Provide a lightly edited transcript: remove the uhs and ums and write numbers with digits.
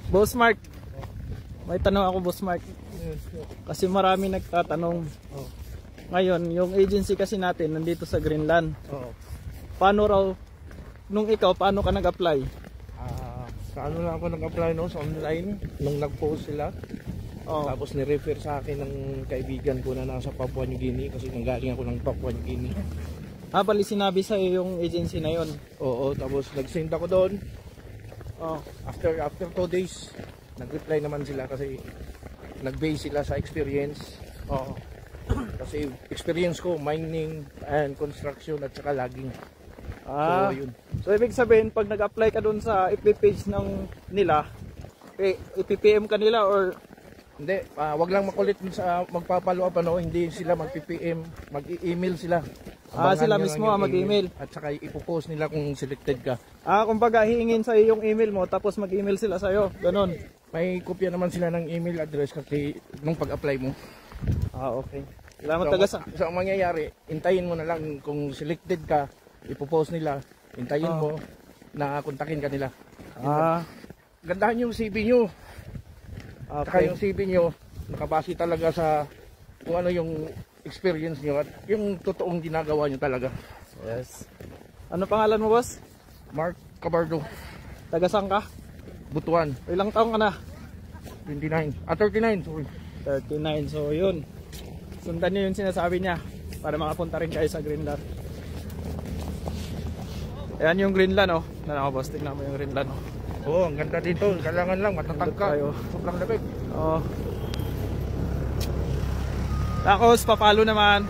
Boss Mark, may tanong ako, Boss Mark. Kasi marami nagtatanong. Ngayon, yung agency kasi natin nandito sa Greenland. Paano raw, nung ikaw, paano ka nag-apply? Sa ano lang ako nag-apply no, sa online, nung nag-post sila. Tapos ni-refer sa akin ng kaibigan ko na nasa Papua New Guinea kasi nanggaling ako ng Papua New Guinea. Bali sinabi sa'yo yung agency na yon. Oo, tapos nag-send ako doon. After 2 days, nag-reply naman sila kasi nag-base sila sa experience. Kasi experience ko, mining and construction at saka logging. So, yun. So ibig sabihin, pag nag-apply ka doon sa FB page ng nila, ipipm ka nila or... Hindi, wag lang makulit sa magpapalo up, ano, hindi sila mag-PPM, mag-email sila. Sila mismo mag-email. At saka ipopost nila kung selected ka. Kumbaga hihingin sa iyo yung email mo tapos mag-email sila sa iyo, ganun. May kopya naman sila ng email address kasi nung pag-apply mo. Okay. Salamat So ang mangyayari, hintayin mo na lang kung selected ka, ipopost nila, hintayin mo na kontakin ka nila. Gandahan yung CV nyo. Saka yung CV nyo, nakabase talaga sa kung ano yung experience nyo at yung totoong ginagawa nyo talaga. Yes. Ano pangalan mo, boss? Mark Cabardo. Taga saan ka? Butuan. Ilang taong ka na? 39. 39, sorry. 39. So yun. Sundan niyo yung sinasabi niya para makapunta rin kayo sa Greenland. Ayan yung Greenland, oh. Boss, tingnan mo yung Greenland, oh. Ang ganda dito. Kailangan lang matatag ka. Sobrang lamig. Tapos papalo naman.